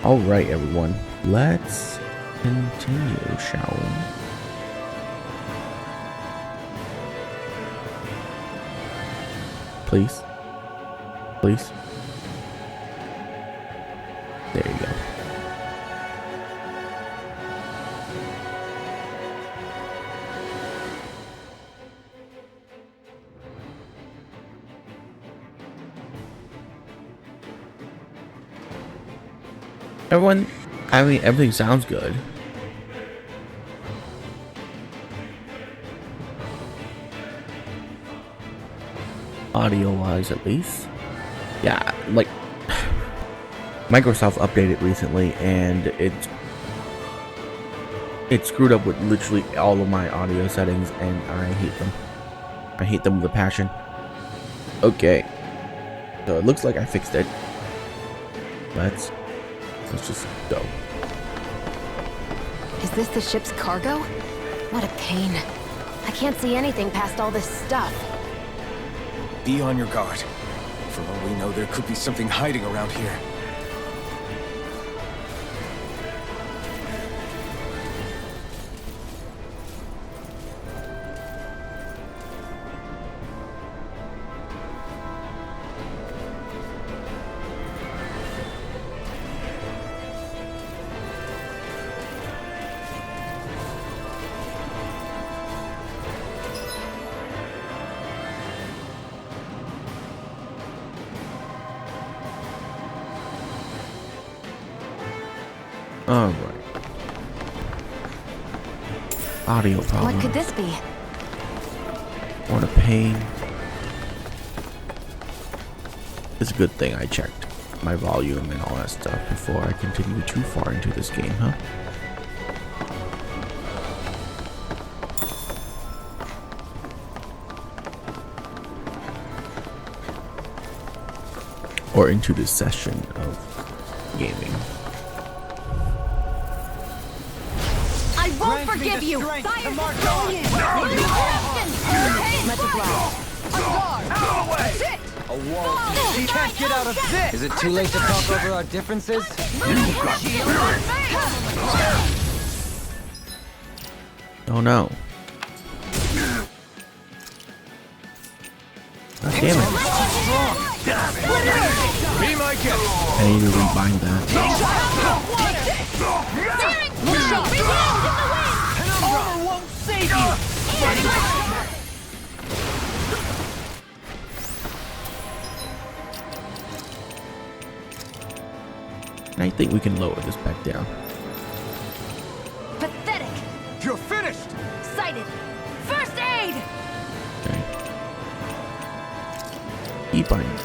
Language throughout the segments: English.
Alright, everyone. Let's continue, shall we? Please. Please. There you go. Everyone, I mean, everything sounds good. Audio-wise, at least. Yeah, like, Microsoft updated recently, and it screwed up with literally all of my audio settings, and I hate them. I hate them with a passion. Okay, so it looks like I fixed it. Let's just go. Is this the ship's cargo? What a pain. I can't see anything past all this stuff. Be on your guard. For all we know, there could be something hiding around here. Alright. Audio problem. What could this be? What a pain. It's a good thing I checked my volume and all that stuff before I continue too far into this game, huh? Or into this session of gaming. I won't forgive you! Fire to march Much obliged. On guard! That's it! A wall. You can't get out of this! Is it too late to talk over our differences? Oh no. God damn it. Be my guest. I need to rebind that. Armor won't save you. I think we can lower this back down. Pathetic! You're finished. Sighted! First aid! Okay. Rebind.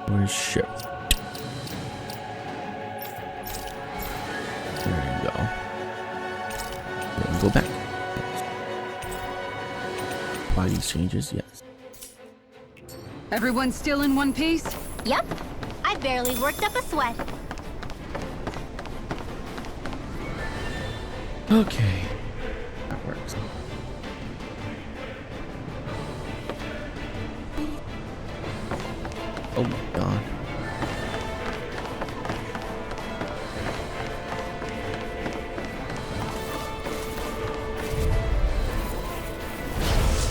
Where's ship? There you go. Then go back. Apply these changes, yes. Everyone still in one piece? Yep. I barely worked up a sweat. Okay. That works. Oh my god.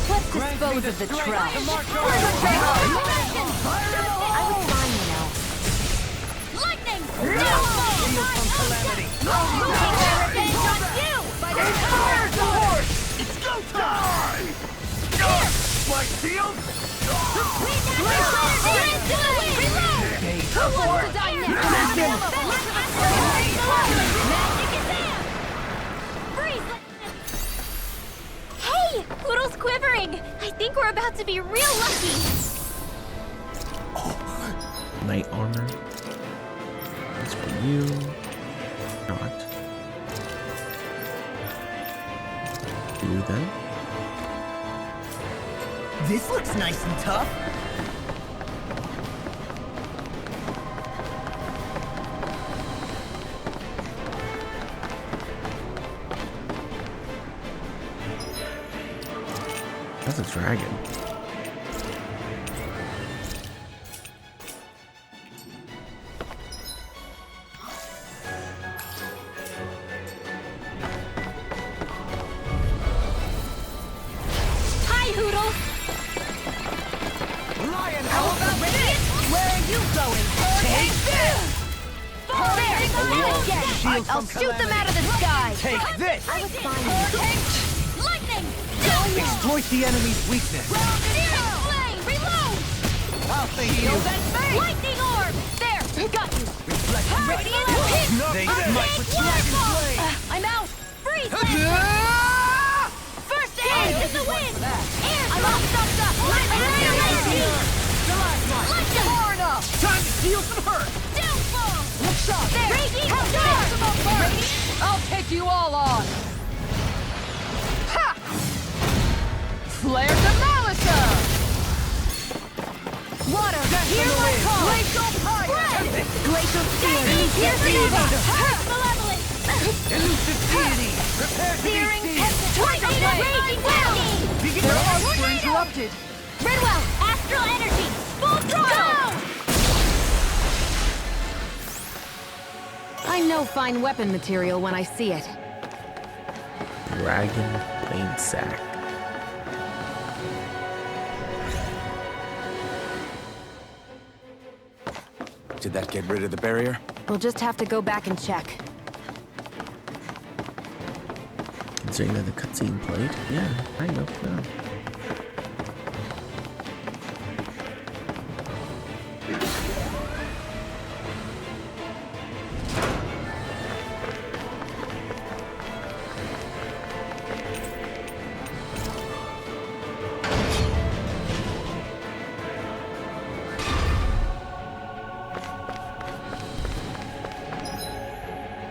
Let's dispose of the trash. I was fine, you know. Lightning! Calamity. It's go time! My shield. Who wants to die next? Hey! Poodle's quivering! I think we're about to be real lucky! Knight armor. That's for you. Not. You then. This looks nice and tough. That's a dragon. you going? Take this! Hold there! I'll shoot them out of the sky! Take this! I was fine. Lightning! Exploit the enemy's weakness. Searing flame! Reload! I'll think you. Lightning orb! There! Got you! Radiant hit! They smite with dragon blade. I'm out! Freeze! First aid in the wind! I'm all stuffed up! Lightning! Far enough. Time to heal some hurt. Downfall! Looks up. There! Ready? I'll take you all on! Ha! Flare the Malisa! Water! Hear my call! Glacial fire! Glacial spear! Malevolent! Elusive deity. Prepare to Searing be tempest! seized. Raging well! Begin Their your arms were tornado. interrupted! Redwell! Astral energy! Full throttle! I know fine weapon material when I see it. Dragon Plane Sack. Did that get rid of the barrier? We'll just have to go back and check. Considering that the cutscene played, yeah, I know. Yeah.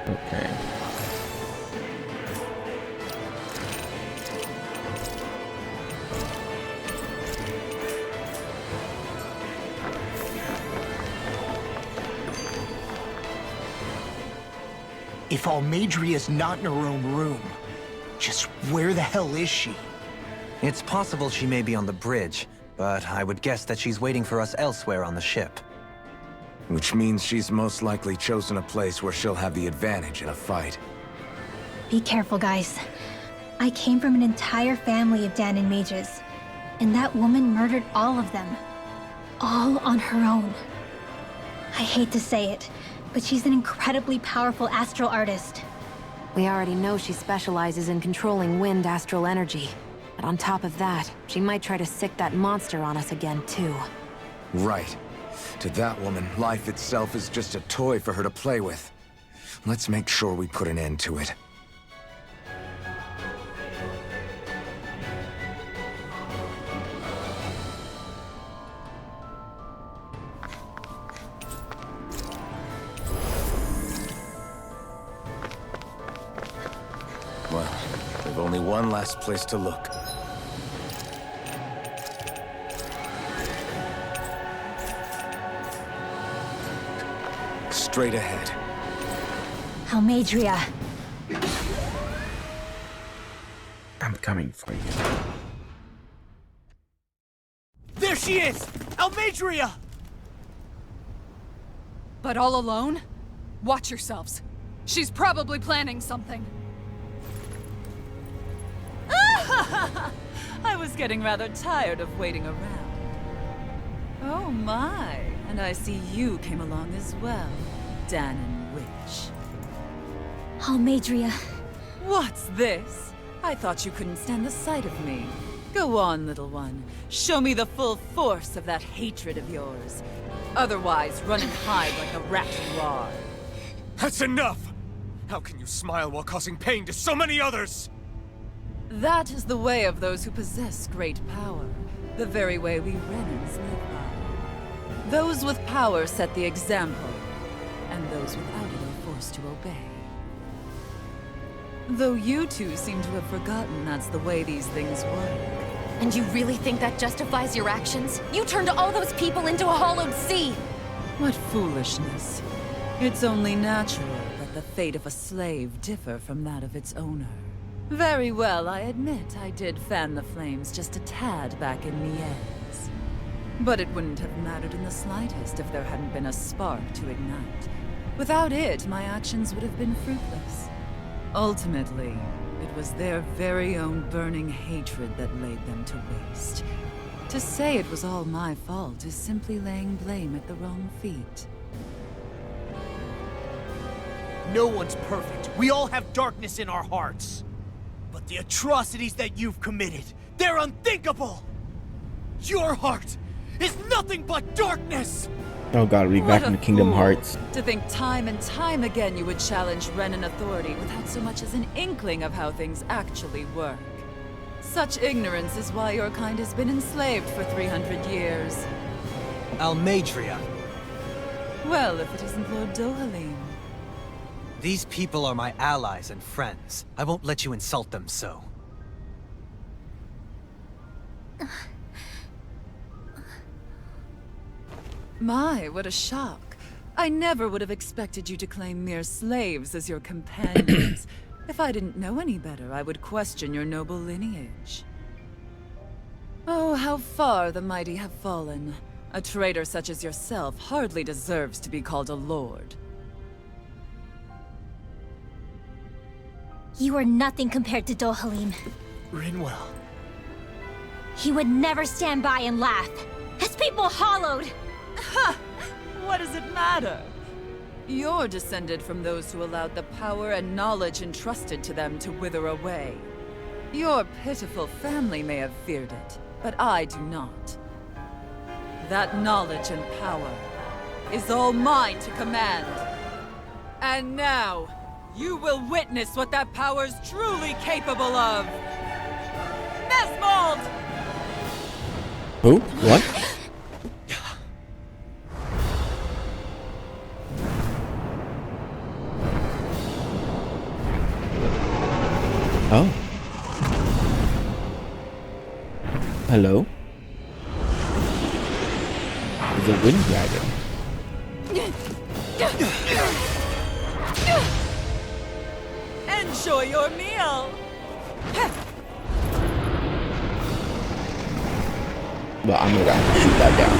Okay. If Almadria's not in her own room, just where the hell is she? It's possible she may be on the bridge, but I would guess that she's waiting for us elsewhere on the ship. Which means she's most likely chosen a place where she'll have the advantage in a fight. Be careful, guys. I came from an entire family of Danon mages, and that woman murdered all of them. All on her own. I hate to say it, but she's an incredibly powerful astral artist. We already know she specializes in controlling wind astral energy. But on top of that, she might try to sick that monster on us again, too. Right. To that woman, life itself is just a toy for her to play with. Let's make sure we put an end to it. Well, we've only one last place to look. Straight ahead. Almadria. I'm coming for you. There she is! Almadria! But all alone? Watch yourselves. She's probably planning something. I was getting rather tired of waiting around. Oh my, and I see you came along as well, Danon Witch. Almadria. What's this? I thought you couldn't stand the sight of me. Go on, little one. Show me the full force of that hatred of yours. Otherwise, run and hide like the rat you are. That's enough! How can you smile while causing pain to so many others? That is the way of those who possess great power. The very way we Renans live by. Those with power set the example, and those without it are forced to obey. Though you two seem to have forgotten that's the way these things work. And you really think that justifies your actions? You turned all those people into a hollowed sea! What foolishness. It's only natural that the fate of a slave differ from that of its owner. Very well, I admit I did fan the flames just a tad back in Mies. But it wouldn't have mattered in the slightest if there hadn't been a spark to ignite. Without it, my actions would have been fruitless. Ultimately, it was their very own burning hatred that laid them to waste. To say it was all my fault is simply laying blame at the wrong feet. No one's perfect. We all have darkness in our hearts. But the atrocities that you've committed, they're unthinkable! Your heart is nothing but darkness! Oh god, we're back in the Kingdom Hearts. To think time and time again you would challenge Renan authority without so much as an inkling of how things actually work. Such ignorance is why your kind has been enslaved for 300 years. Almadria. Well, if it isn't Lord Dohalim. These people are my allies and friends. I won't let you insult them so. My, what a shock. I never would have expected you to claim mere slaves as your companions. If I didn't know any better, I would question your noble lineage. Oh, how far the mighty have fallen. A traitor such as yourself hardly deserves to be called a lord. You are nothing compared to Dohalim. Rinwell. He would never stand by and laugh. His people hollowed! Ha! What does it matter? You're descended from those who allowed the power and knowledge entrusted to them to wither away. Your pitiful family may have feared it, but I do not. That knowledge and power is all mine to command. And now, you will witness what that power's truly capable of! Nesmold! Who? What? Oh. Hello? It's a wind dragon. Enjoy your meal! But I'm gonna have to shoot that down.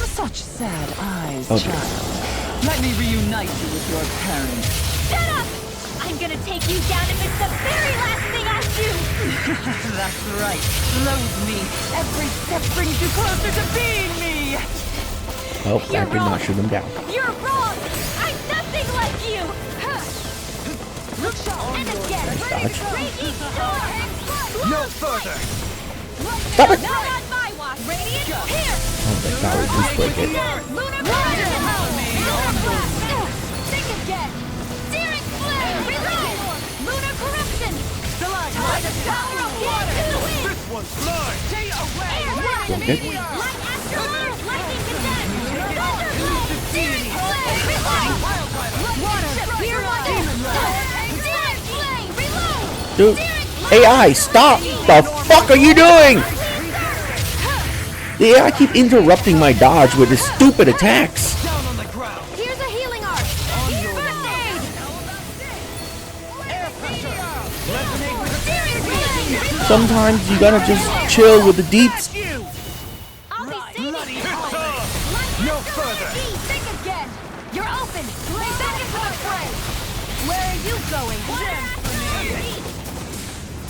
Such sad eyes, Okay. child. Let me reunite you with your parents. Shut up! I'm gonna take you down if it's the very last thing I do! That's right. Loathe me. Every step brings you closer to being me! Oh, that did not shoot him down. You're wrong! I'm nothing like you! And again! Nice dodge. Radiant storm! No further! Stop it! Not on my watch! Radiant here! Oh, that tower just break it. Lunar corruption! Lunar blast! Think again! Searing flame! Reload! Lunar corruption! Tide of power of water! To the wind! This one's mine! Stay away! Okay. Light after lightning condemned! Thunderblade! Searing flame! Reload! Water! Fear wonder! Searing flame! Reload! Dude, AI, stop! The fuck are you doing? The AI keep interrupting my dodge with his stupid attacks. Down on the ground! Here's a healing art! First aid! Air pressure! Resonate with the Searing flame! Sometimes you gotta just chill with the deeps. I'll be saving bloody you! hell! Light No after further. lightning! Think again! You're open! Play back into the fray! Where are you going?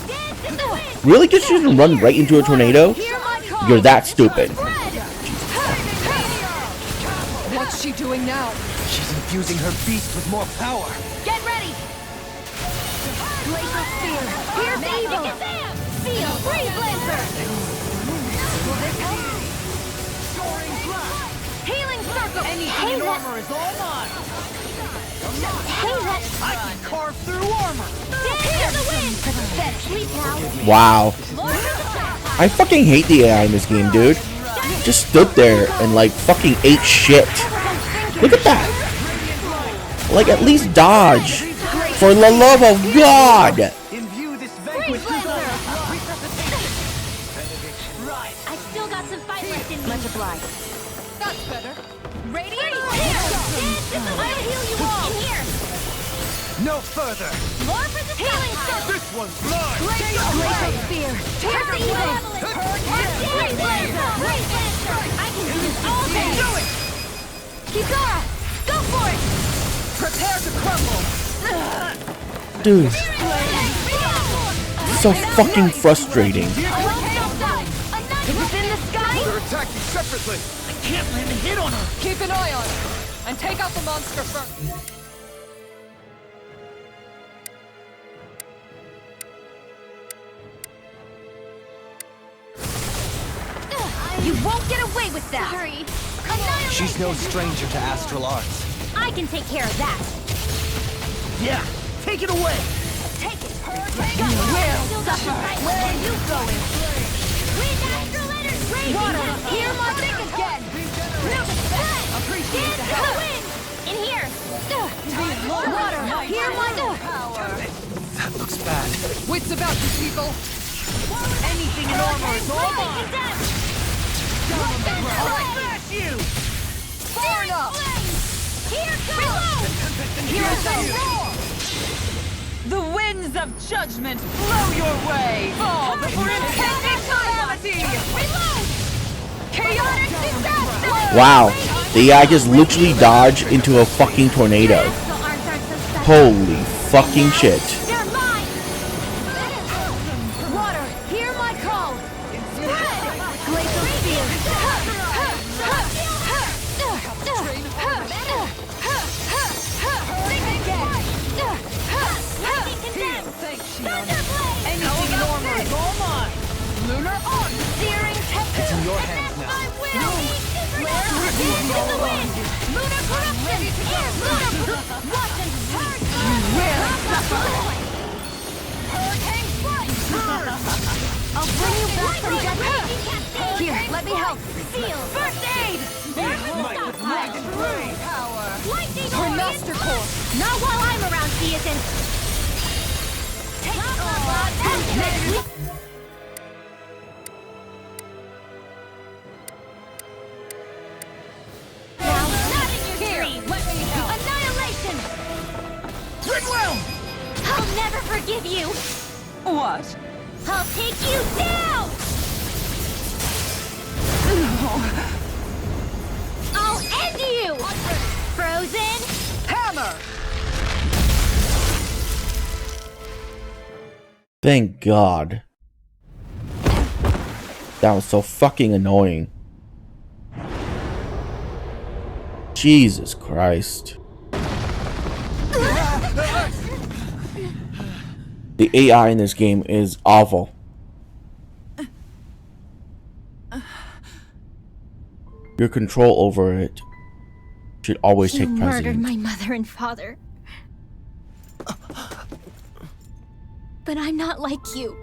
Dance in the wind! Really? Just shouldn't run right into a tornado? Hear my call! You're that stupid. What's she doing now? She's infusing her beast with more power! Get ready! Glacial Spear! Here's evil! Seal! Freeze Lancer! Will this help? Soaring blast! Healing Circle! Anything in armor is all mine! I can carve through armor! Hear the wind! Better sleep now! Wow. Lord of the Trap! I fucking hate the AI in this game, dude. Just stood there and like fucking ate shit. Look at that. Like at least dodge. For the love of God. Imbue this Freeze vanquish with Lancer! benediction. Right! I still got some fight left in me. Much obliged. That's better. Radiant here! I'll heal you all! Here! No further! More for the healing circle! This one's mine! Glacial Spear! Here's the evil! Freeze Lancer! Freeze Lancer! I can do this all day! Do it! Kizara! Go for it! Prepare to crumble! Dude. so fucking frustrating. Within the sky? They're attacking separately. I can't land a hit on her. Keep an eye on her, and take out the monster first. You won't get away with that! Sorry. She's no stranger to astral arts. I can take care of that! Yeah, take it away. Take it! You will suffer! Where are you going? Wind astral energy! Water, hear my thing again! Appreciate the help! In here! Water, hear my power! That looks bad. Wits about you, people. Anything in armor is all mine! Smash you! Far enough. Here goes! Here's the roar. The winds of judgment blow your way! Fall before impending calamity! Reload! Chaotic disaster. Wow, the AI just literally dodged into a fucking tornado. Astral arms aren't so special. Holy fucking shit. They're mine! Water, hear my call! Spread! Glacial field! Think again! Lightning condemned! Thunderblade! Anything in armor is all mine. Lunar on. Searing tempest! It's in your hands now. My will! Flare up into the wind! Lunar corruption! Lunar watch and turn! will suffer. Hurricane strike! I'll bring you back from death. Here, let me help. Seal! First aid! Lightning Power. Her master core! Not while I'm around, she isn't! Take now, not in your dreams! Let me help. Annihilation! Goodwill! I'll never forgive you! What? I'll take you down! I'll end you! Frozen! Hammer. Thank God. That was so fucking annoying. Jesus Christ. The AI in this game is awful. Your control over it should always You take murdered precedence. my mother and father. But I'm not like you.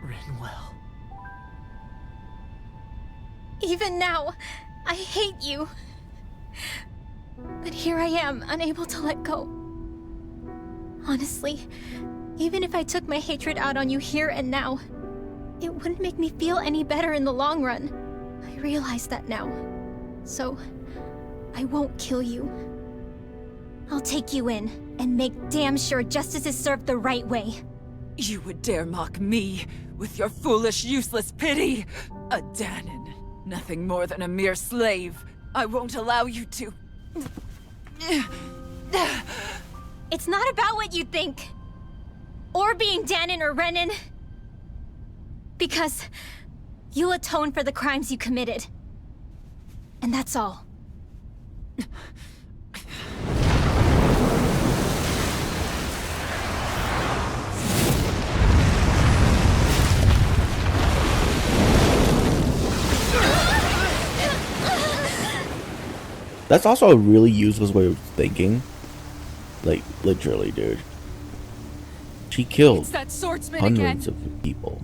Rinwell. Even now, I hate you. But here I am, unable to let go. Honestly, even if I took my hatred out on you here and now, it wouldn't make me feel any better in the long run. I realize that now. So, I won't kill you. I'll take you in and make damn sure justice is served the right way. You would dare mock me with your foolish, useless pity? A Danon, nothing more than a mere slave. I won't allow you to... It's not about what you think. Or being Danon or Renan. Because you'll atone for the crimes you committed. And that's all. That's also a really useless way of thinking. Like, literally, dude. She killed It's that swordsman hundreds again. of people.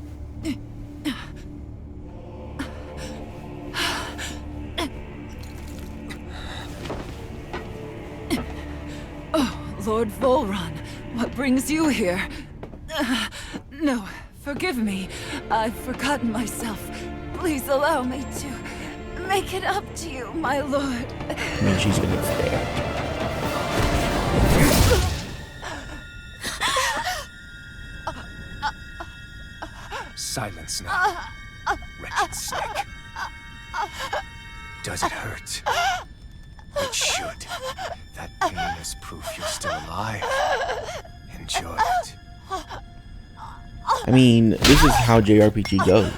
Lord Volron, what brings you here? No, forgive me. I've forgotten myself. Please allow me to make it up to you, my lord. I mean, she's gonna get stabbed. Silence now, wretched snake. Does it hurt? It should. That pain is proof you're still alive. Enjoy it. I mean, this is how JRPG goes.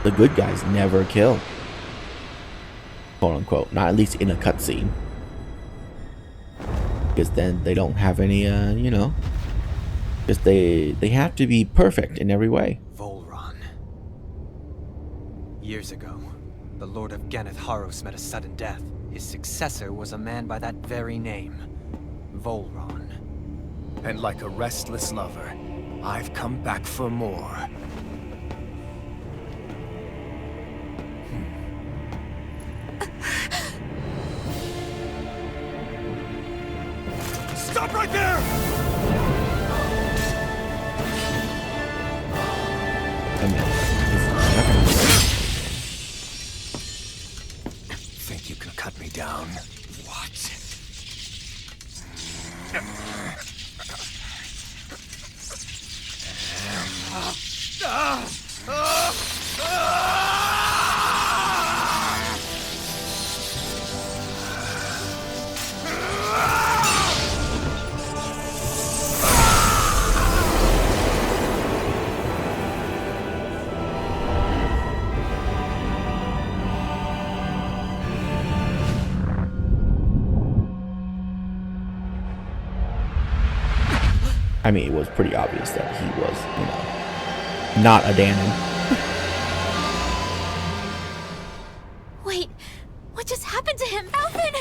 The good guys never kill. Quote unquote. Not at least in a cutscene. Because then they don't have any, you know. Because they have to be perfect in every way. Volron. Years ago, the Lord of Ganeth Haros met a sudden death. His successor was a man by that very name, Volron. And like a restless lover, I've come back for more. Stop right there! I mean, it's not gonna work. Think you can cut me down? What? I mean, it was pretty obvious that he was, you know, not a Danon. Wait, what just happened to him? Alvin!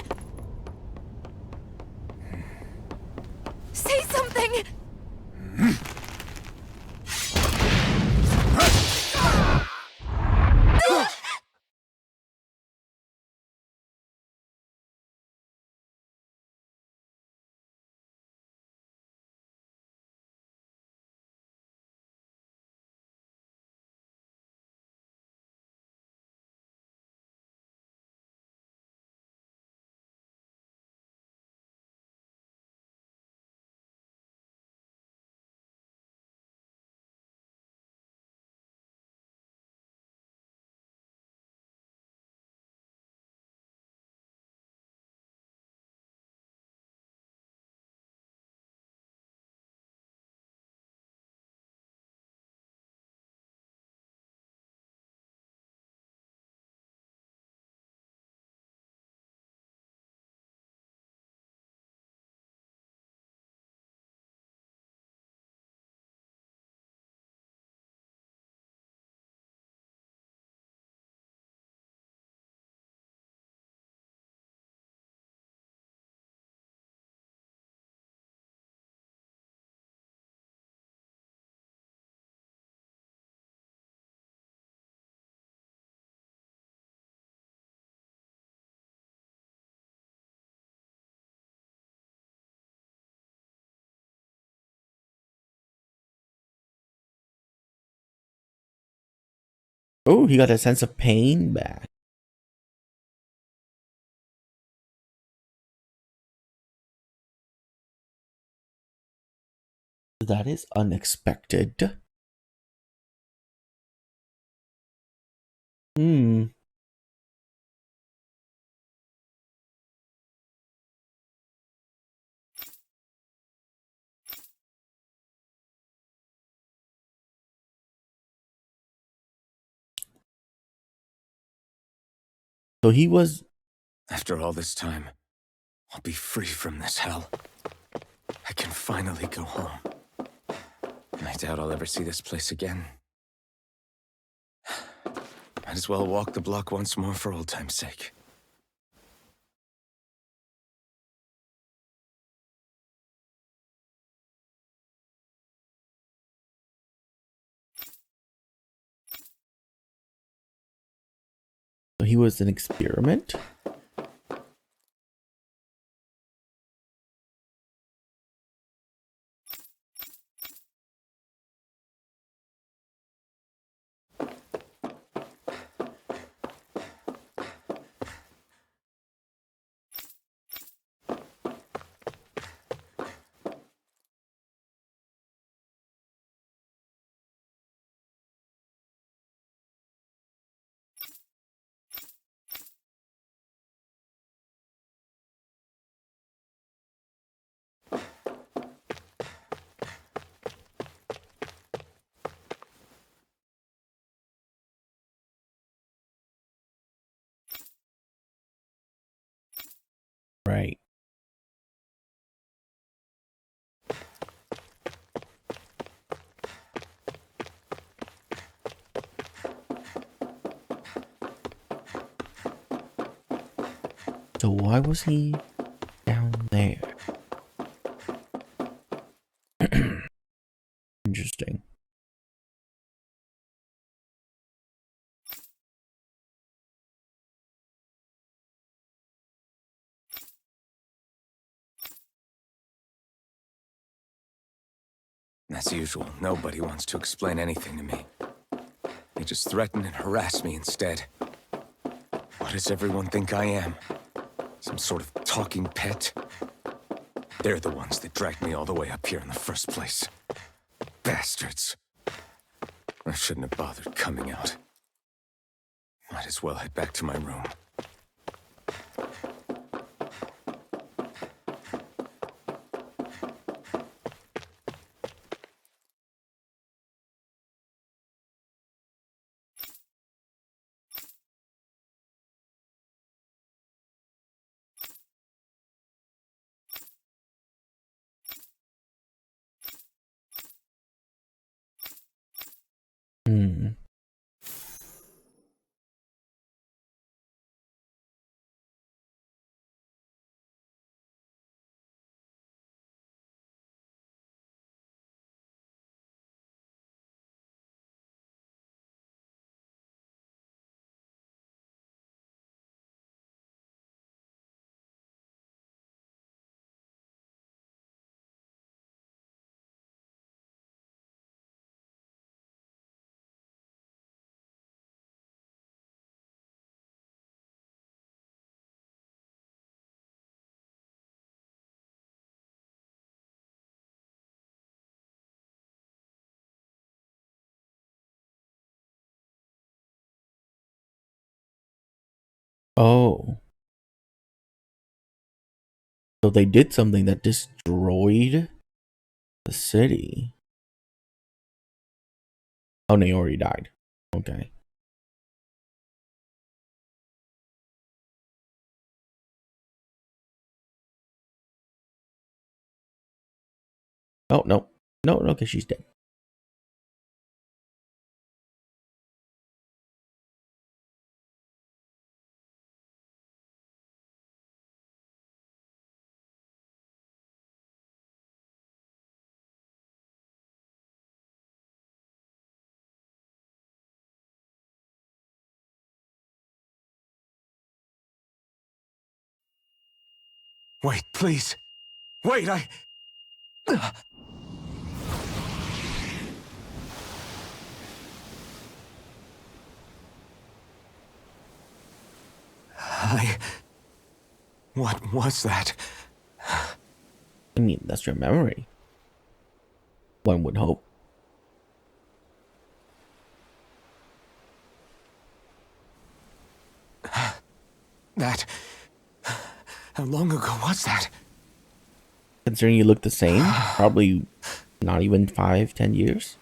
Say something! Oh, he got a sense of pain back. That is unexpected. Hmm. So he was... After all this time, I'll be free from this hell. I can finally go home. I doubt I'll ever see this place again. Might as well walk the block once more for old time's sake. So he was an experiment? So why was he down there? Interesting. As usual, nobody wants to explain anything to me. They just threaten and harass me instead. What does everyone think I am? Some sort of talking pet? They're the ones that dragged me all the way up here in the first place. Bastards. I shouldn't have bothered coming out. Might as well head back to my room. Hmm. Oh. So they did something that destroyed the city. Oh no, he already died. Okay. Oh no. No, okay, she's dead. Wait, please. Wait, I... What was that? I mean, that's your memory. One would hope. That... How long ago was that? Considering you look the same, probably not even 5-10 years.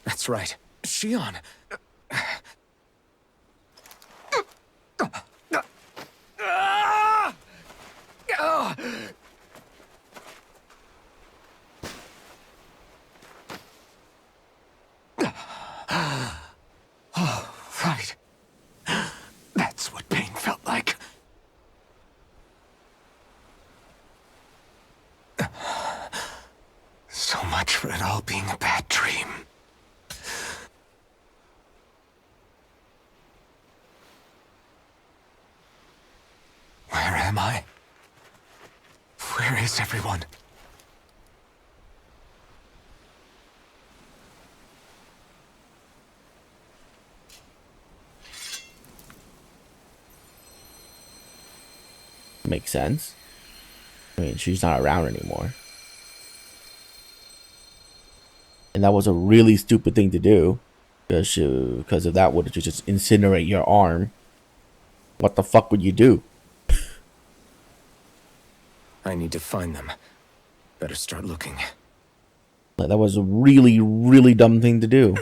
That's right. Shion. Oh, right. That's what pain felt like. So much for it all being a bad dream. Where am I? Where is everyone? Makes sense. I mean, she's not around anymore. And that was a really stupid thing to do. Because if that would just incinerate your arm, what the fuck would you do? I need to find them. Better start looking. Like, that was a really, really dumb thing to do.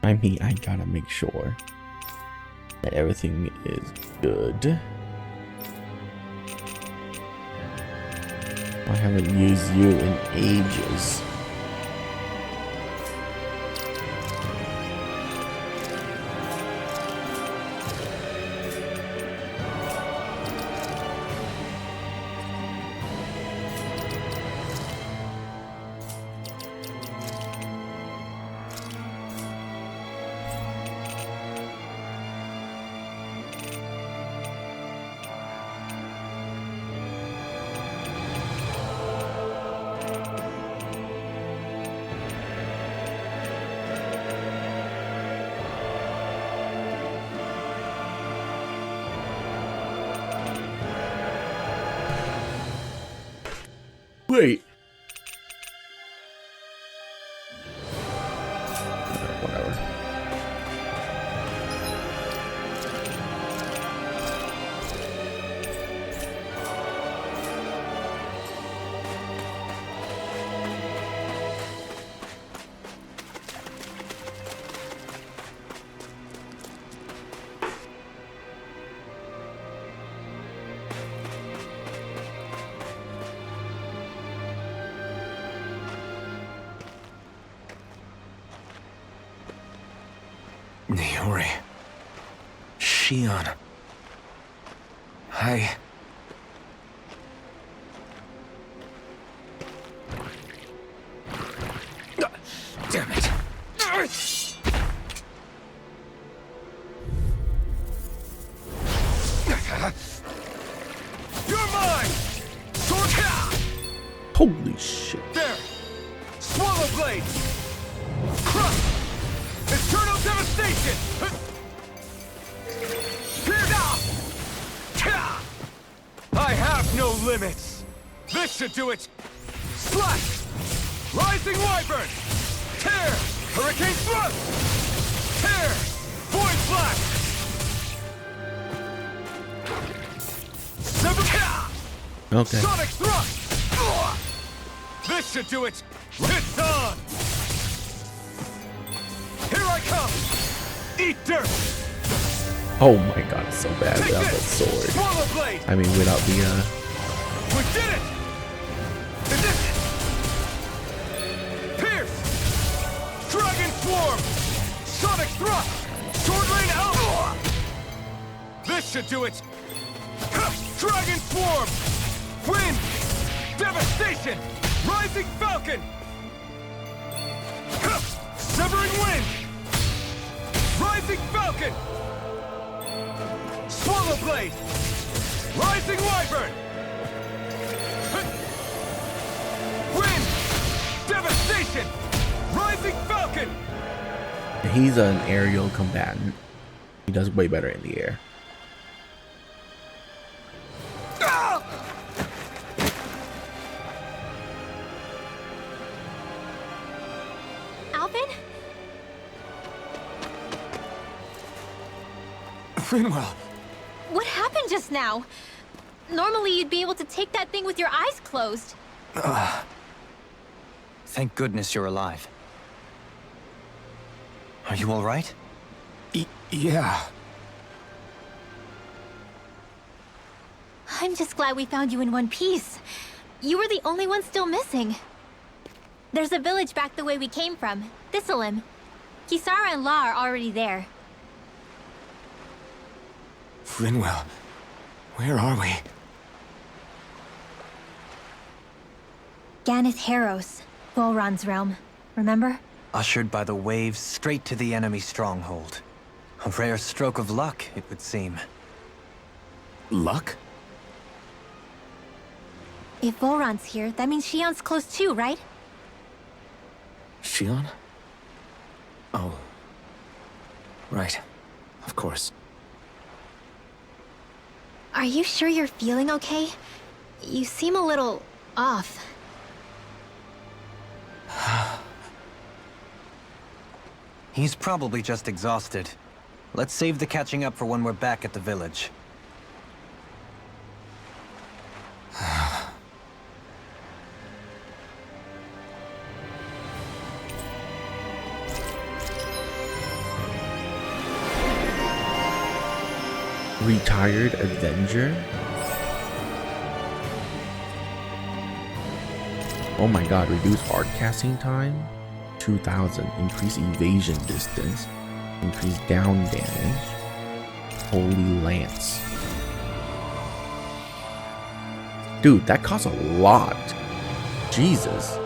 I mean, I gotta make sure that everything is good. I haven't used you in ages. Wait. Whatever. Niori. Shion. Damn it. You're mine! Holy shit. There! Swallow blade! Crush! Eternal devastation! I have no limits! This should do it! Slash! Rising Wyvern! Tear! Hurricane Thrust! Tear! Void Blast! Okay. Sonic Thrust! This should do it! It's on! Here I come! Eat dirt! Oh my god, it's so bad without that sword. Swallow blade! I mean, without the, We did it! Pierce! Dragon Swarm! Sonic Thrust! Sword Rain out! This should do it! Dragon Swarm! Wind! Devastation! Rising Falcon! Severing Wind! Rising Falcon! Swallow Blade! Rising Wyvern! Wind! Devastation! Rising Falcon! he's an aerial combatant. He does way better in the air. Alvin? Finwell! What happened just now? Normally you'd be able to take that thing with your eyes closed. Thank goodness you're alive. Are you all right? Yeah. I'm just glad we found you in one piece. You were the only one still missing. There's a village back the way we came from, Thistleim. Kisara and La are already there. Finwell, where are we? Ganeth Haros, Volron's realm. Remember? Ushered by the waves straight to the enemy stronghold. A rare stroke of luck, it would seem. Luck? If Volron's here, that means Shion's close too, right? Shion? Oh. Right. Of course. Are you sure you're feeling okay? You seem a little off. He's probably just exhausted. Let's save the catching up for when we're back at the village. Retired Avenger? Oh my god, reduce hard casting time? 2000. Increase evasion distance. Increase down damage. Holy Lance. Dude, that costs a lot. Jesus.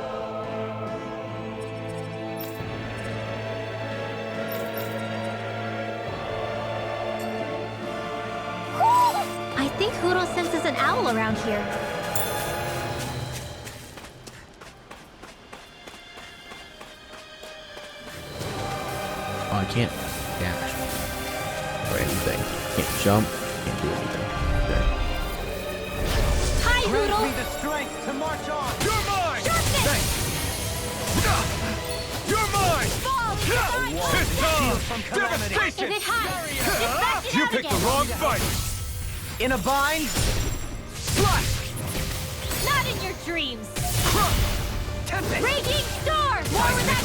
I think Huro senses an owl around here. Oh, I can't dash or anything. Can't jump. Can't do anything. Okay. Hi, Grant Huro! me the strength to march on! You're mine! Sharpness! You're mine! Fall! It's From calamity. devastation! If it hides, just back it You out picked the again. wrong fight! In a bind? Slash! Not in your dreams! Tempest! Raging storm! More with that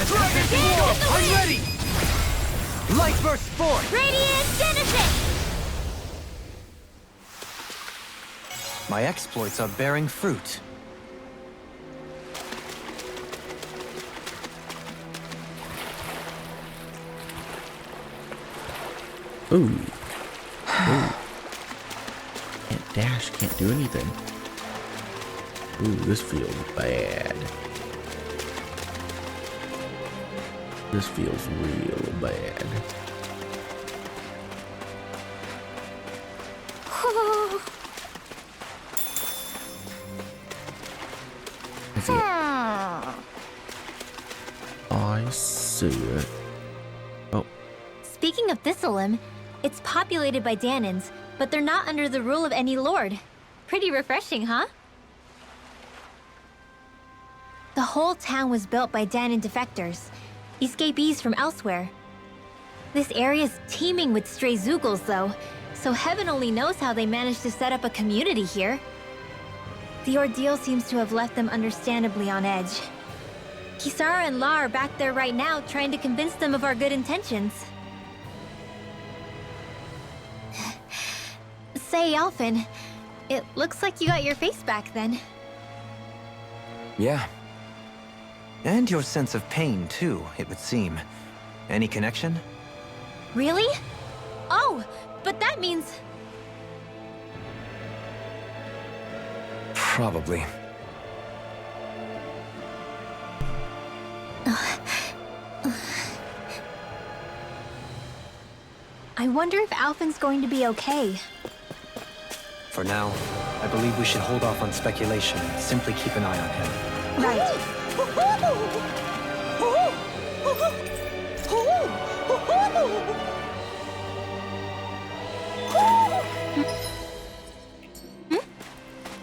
Dragon Get in War! the I'm wind! ready! Light burst forth! Radiant Genesis! My exploits are bearing fruit. Ooh. Ooh. Can't dash, can't do anything. Ooh, this feels bad. This feels real bad. I see it. I see it. Oh, Speaking of Thistleim, it's populated by Danins, but they're not under the rule of any lord. Pretty refreshing, huh? The whole town was built by Danin defectors, escapees from elsewhere. This area's teeming with stray Zoogles, though, so heaven only knows how they managed to set up a community here. The ordeal seems to have left them understandably on edge. Kisara and La are back there right now trying to convince them of our good intentions. Say, Alphen, it looks like you got your face back then. Yeah. And your sense of pain, too, it would seem. Any connection? Really? Oh, but that means... Probably. I wonder if Alphen's going to be okay. For now, I believe we should hold off on speculation and simply keep an eye on him. Right.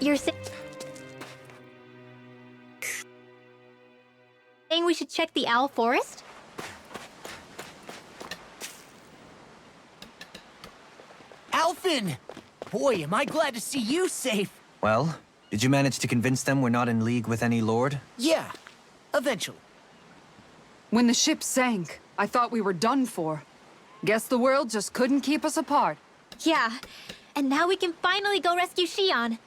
You're saying we should check the owl forest? Alphen! Boy, am I glad to see you safe. Well, did you manage to convince them we're not in league with any lord? Yeah, eventually. When the ship sank, I thought we were done for. Guess the world just couldn't keep us apart. Yeah, and now we can finally go rescue Xion.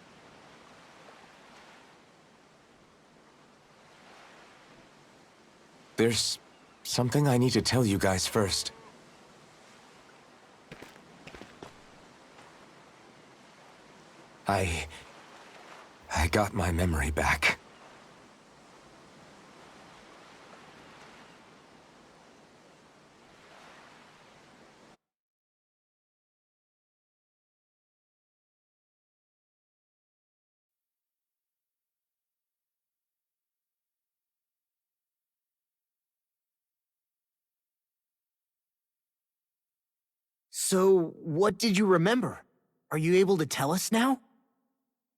There's something I need to tell you guys first. I got my memory back. So, what did you remember? Are you able to tell us now?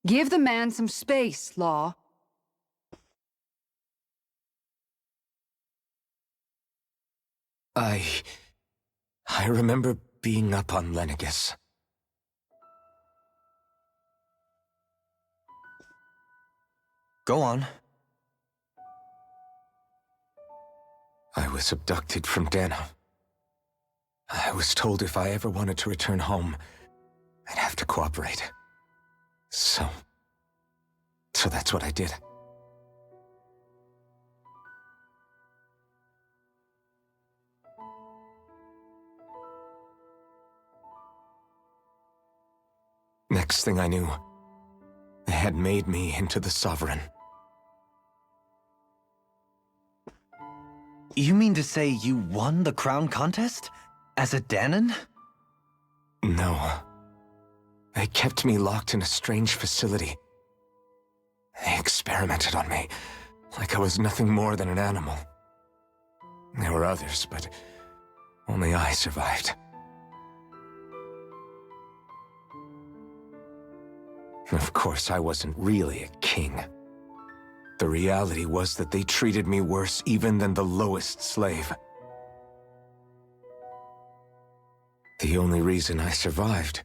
Give the man some space, Law. I remember being up on Lenegus. Go on. I was abducted from Dana. I was told if I ever wanted to return home, I'd have to cooperate. So that's what I did. Next thing I knew, they had made me into the Sovereign. You mean to say you won the crown contest? As a Dahnan? No. They kept me locked in a strange facility. They experimented on me, like I was nothing more than an animal. There were others, but only I survived. Of course, I wasn't really a king. The reality was that they treated me worse even than the lowest slave. The only reason I survived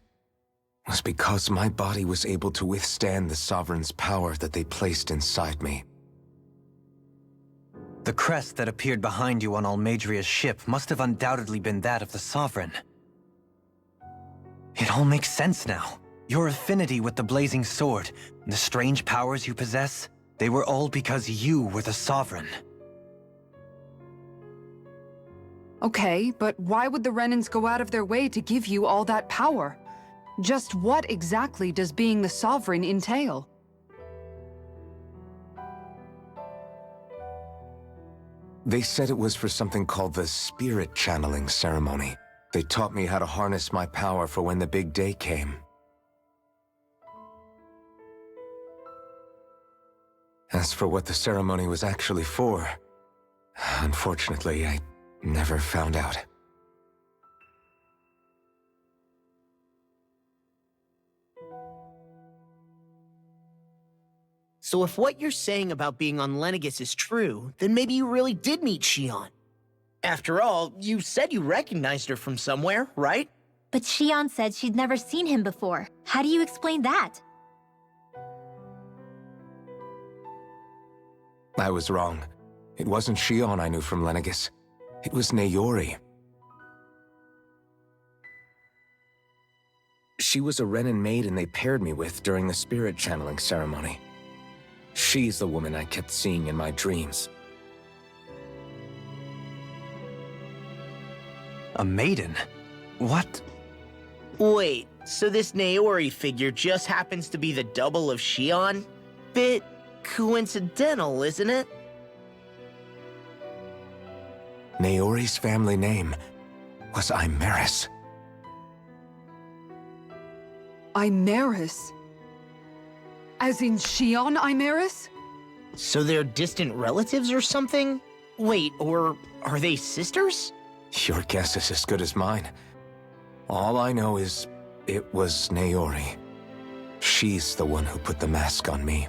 was because my body was able to withstand the Sovereign's power that they placed inside me. The crest that appeared behind you on Almadria's ship must have undoubtedly been that of the Sovereign. It all makes sense now. Your affinity with the Blazing Sword, and the strange powers you possess, they were all because you were the Sovereign. Okay, but why would the Renans go out of their way to give you all that power? Just what exactly does being the Sovereign entail? They said it was for something called the Spirit Channeling Ceremony. They taught me how to harness my power for when the big day came. As for what the ceremony was actually for, unfortunately, I never found out. So if what you're saying about being on Lenegis is true, then maybe you really did meet Xion. After all, you said you recognized her from somewhere, right? But Xion said she'd never seen him before. How do you explain that? I was wrong. It wasn't Xion I knew from Lenegis. It was Naori. She was a Renan maiden they paired me with during the spirit channeling ceremony. She's the woman I kept seeing in my dreams. A maiden? What? Wait, so this Naori figure just happens to be the double of Xion? Bit coincidental, isn't it? Naori's family name was Imeris. Imeris? As in Xion Imeris? So they're distant relatives or something? Wait, or are they sisters? Your guess is as good as mine. All I know is it was Naori. She's the one who put the mask on me.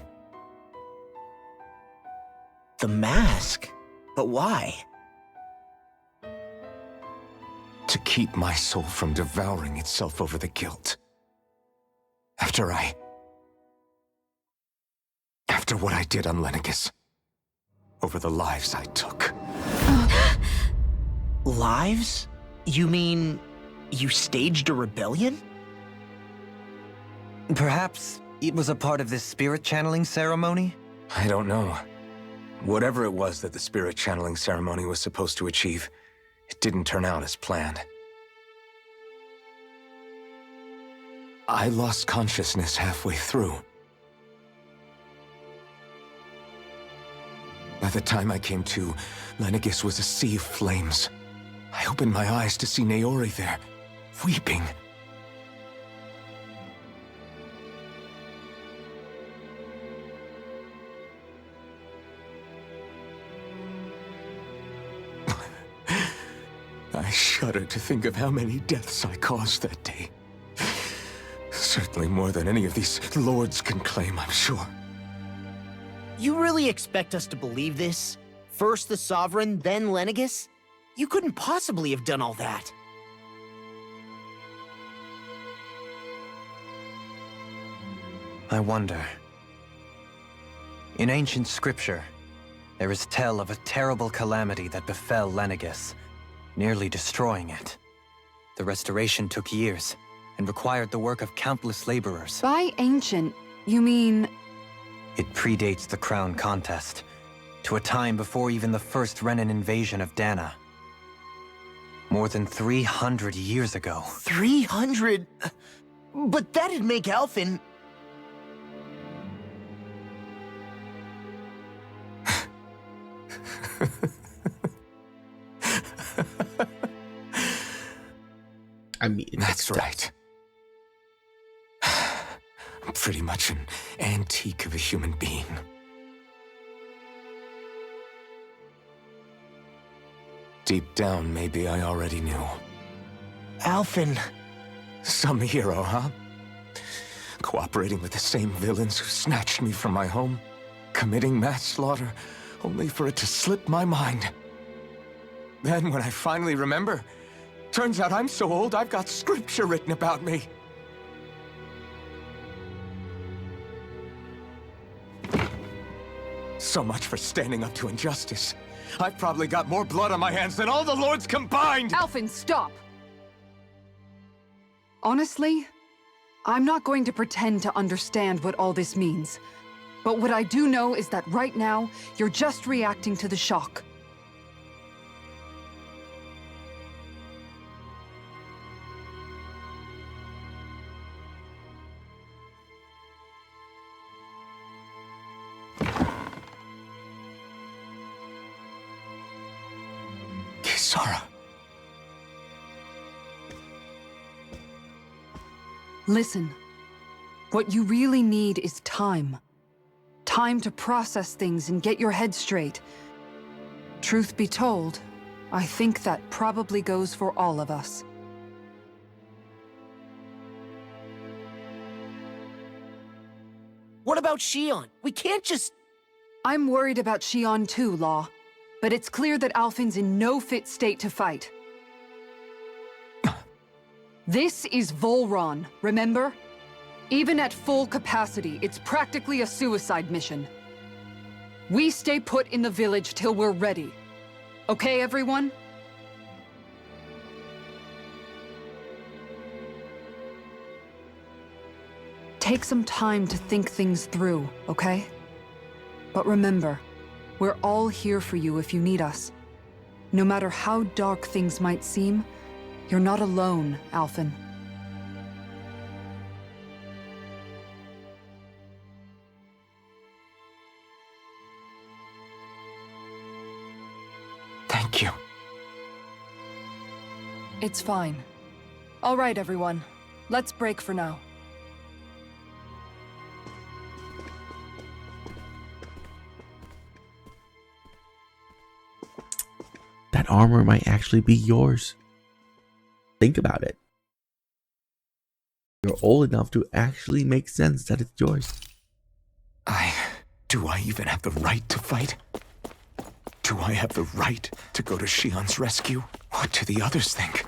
The mask? But why? To keep my soul from devouring itself over the guilt. After what I did on Lenegis. Over the lives I took. Lives? You mean you staged a rebellion? Perhaps it was a part of this spirit channeling ceremony? I don't know. Whatever it was that the spirit channeling ceremony was supposed to achieve, it didn't turn out as planned. I lost consciousness halfway through. By the time I came to, Lenegis was a sea of flames. I opened my eyes to see Naori there, weeping. I shudder to think of how many deaths I caused that day. Certainly more than any of these lords can claim, I'm sure. You really expect us to believe this? First the Sovereign, then Lenegis? You couldn't possibly have done all that. I wonder. In ancient scripture, there is tell of a terrible calamity that befell Lenegis, nearly destroying it. The restoration took years and required the work of countless laborers. By ancient, you mean... It predates the crown contest, to a time before even the first Renan invasion of Dana. More than 300 years ago. 300? But that'd make Alphen... I mean, That's right. I'm pretty much an antique of a human being. Deep down, maybe I already knew. Alphen... Some hero, huh? Cooperating with the same villains who snatched me from my home, committing mass slaughter, only for it to slip my mind. Then, when I finally remember, turns out I'm so old I've got scripture written about me. So much for standing up to injustice. I've probably got more blood on my hands than all the lords combined! Alphen, stop! Honestly, I'm not going to pretend to understand what all this means. But what I do know is that right now, you're just reacting to the shock. Kisara. Listen, what you really need is time. Time to process things and get your head straight. Truth be told, I think that probably goes for all of us. What about Shion? We can't just... I'm worried about Shion too, Law. But it's clear that Alphen's in no fit state to fight. This is Volron, remember? Even at full capacity, it's practically a suicide mission. We stay put in the village till we're ready. Okay, everyone? Take some time to think things through, okay? But remember, we're all here for you if you need us. No matter how dark things might seem, you're not alone, Alphen. Thank you. It's fine. All right, everyone. Let's break for now. that armor might actually be yours. Think about it. You're old enough to actually make sense that it's yours. Do I even have the right to fight? Do I have the right to go to Shion's rescue? What do the others think?